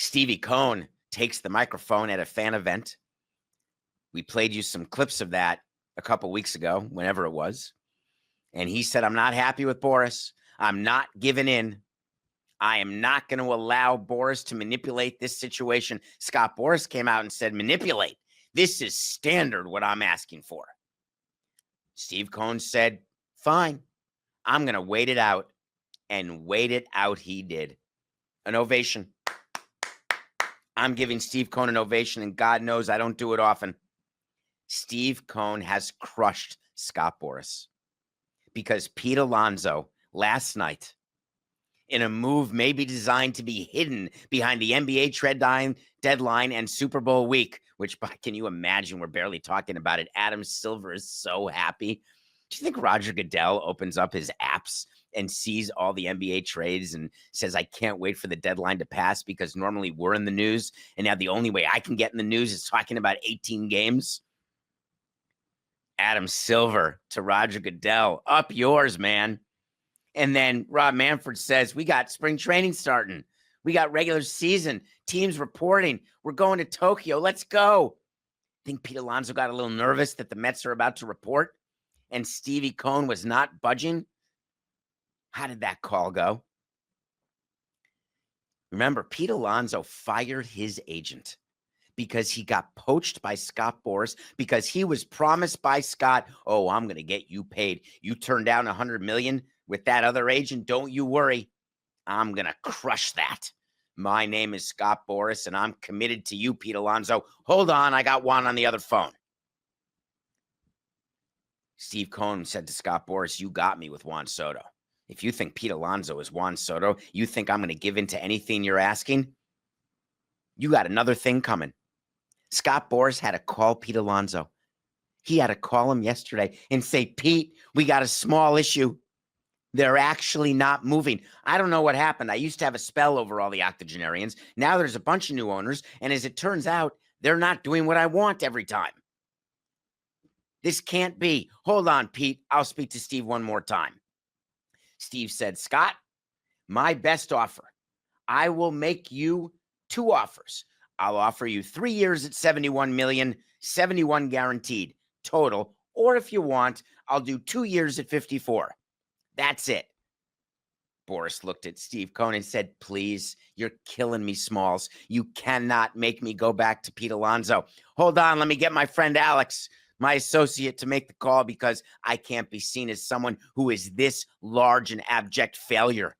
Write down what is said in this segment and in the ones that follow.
Stevie Cohn takes the microphone at a fan event. We played you some clips of that a couple weeks ago, whenever it was. And he said, I'm not happy with Boras. I'm not giving in. I am not going to allow Boras to manipulate this situation. Scott Boras came out and said, manipulate. This is standard what I'm asking for. Steve Cohn said, fine, I'm going to wait it out. And wait it out he did. An ovation. I'm giving Steve Cohn an ovation, and God knows I don't do it often. Steve Cohn has crushed Scott Boras because Pete Alonso last night, in a move maybe designed to be hidden behind the NBA trade deadline and Super Bowl week, which, can you imagine? We're barely talking about it. Adam Silver is so happy. Do you think Roger Goodell opens up his apps and sees all the NBA trades and says, I can't wait for the deadline to pass because normally we're in the news, and now the only way I can get in the news is talking about 18 games? Adam Silver to Roger Goodell, up yours, man. And then Rob Manfred says, we got spring training starting. We got regular season, teams reporting. We're going to Tokyo. Let's go. I think Pete Alonso got a little nervous that the Mets are about to report, and Stevie Cohn was not budging. How did that call go? Remember, Pete Alonso fired his agent because he got poached by Scott Boras, because he was promised by Scott, oh, I'm going to get you paid. You turned down $100 million with that other agent. Don't you worry. I'm going to crush that. My name is Scott Boras, and I'm committed to you, Pete Alonso. Hold on, I got Juan on the other phone. Steve Cohn said to Scott Boras, you got me with Juan Soto. If you think Pete Alonso is Juan Soto, you think I'm going to give in to anything you're asking? You got another thing coming. Scott Boras had to call Pete Alonso. He had to call him yesterday and say, Pete, we got a small issue. They're actually not moving. I don't know what happened. I used to have a spell over all the octogenarians. Now there's a bunch of new owners, and as it turns out, they're not doing what I want every time. This can't be. Hold on, Pete. I'll speak to Steve one more time. Steve said, Scott, my best offer. I will make you two offers. I'll offer you 3 years at 71 million, 71 guaranteed total. Or if you want, I'll do 2 years at 54. That's it. Boras looked at Steve Cohn and said, please, you're killing me, Smalls. You cannot make me go back to Pete Alonso. Hold on, let me get my friend Alex, my associate, to make the call, because I can't be seen as someone who is this large and abject failure.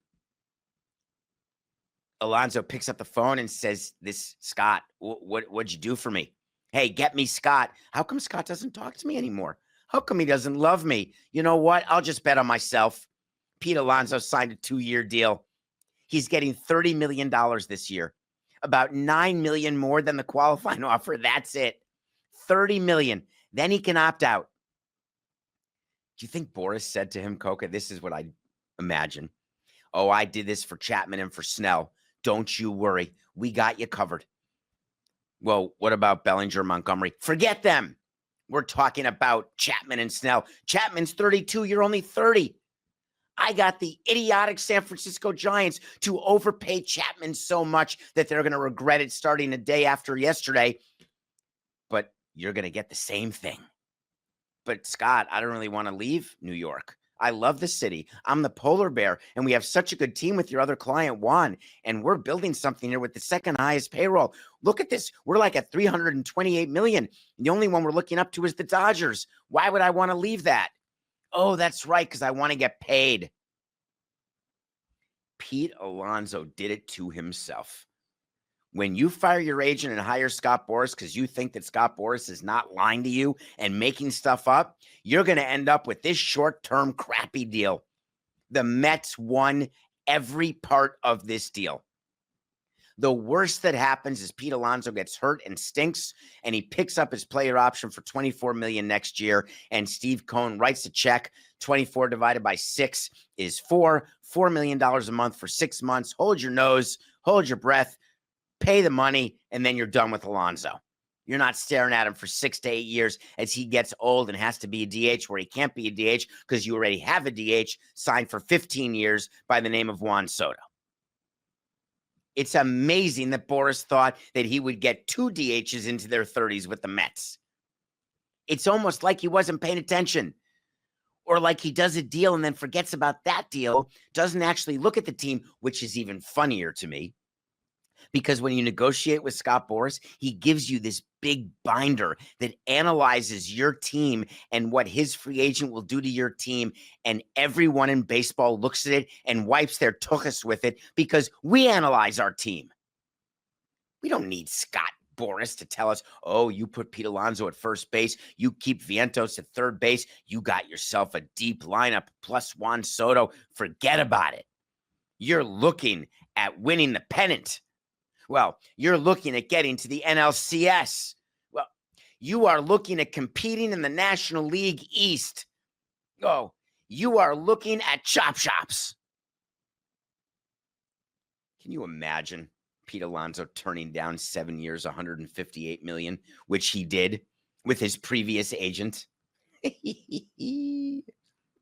Alonso picks up the phone and says, this Scott, what'd you do for me? Hey, get me Scott. How come Scott doesn't talk to me anymore? How come he doesn't love me? You know what? I'll just bet on myself. Pete Alonso signed a 2-year deal. He's getting $30 million this year, about $9 million more than the qualifying offer. That's it. $30 million. Then he can opt out. Do you think Boras said to him, Coca, this is what I imagine. Oh, I did this for Chapman and for Snell. Don't you worry. We got you covered. Well, what about Bellinger, Montgomery? Forget them. We're talking about Chapman and Snell. Chapman's 32. You're only 30. I got the idiotic San Francisco Giants to overpay Chapman so much that they're going to regret it starting the day after yesterday. But you're going to get the same thing. But Scott, I don't really want to leave New York. I love the city. I'm the polar bear, and we have such a good team with your other client, Juan, and we're building something here with the second highest payroll. Look at this. We're like at $328 million. The only one we're looking up to is the Dodgers. Why would I want to leave that? Oh, that's right, because I want to get paid. Pete Alonso did it to himself. When you fire your agent and hire Scott Boras because you think that Scott Boras is not lying to you and making stuff up, you're going to end up with this short-term crappy deal. The Mets won every part of this deal. The worst that happens is Pete Alonso gets hurt and stinks, and he picks up his player option for $24 million next year, and Steve Cohn writes a check. 24 divided by 6 is $4 million a month for 6 months. Hold your nose, hold your breath, pay the money, and then you're done with Alonso. You're not staring at him for 6 to 8 years as he gets old and has to be a DH where he can't be a DH because you already have a DH signed for 15 years by the name of Juan Soto. It's amazing that Boras thought that he would get 2 DHs into their 30s with the Mets. It's almost like he wasn't paying attention, or like he does a deal and then forgets about that deal, doesn't actually look at the team, which is even funnier to me. Because when you negotiate with Scott Boras, he gives you this big binder that analyzes your team and what his free agent will do to your team. And everyone in baseball looks at it and wipes their tuchus with it because we analyze our team. We don't need Scott Boras to tell us, oh, you put Pete Alonso at first base, you keep Vientos at third base, you got yourself a deep lineup plus Juan Soto. Forget about it. You're looking at winning the pennant. Well, you're looking at getting to the NLCS. Well, you are looking at competing in the National League East. Oh, you are looking at chop shops. Can you imagine Pete Alonso turning down 7 years, $158 million, which he did with his previous agent?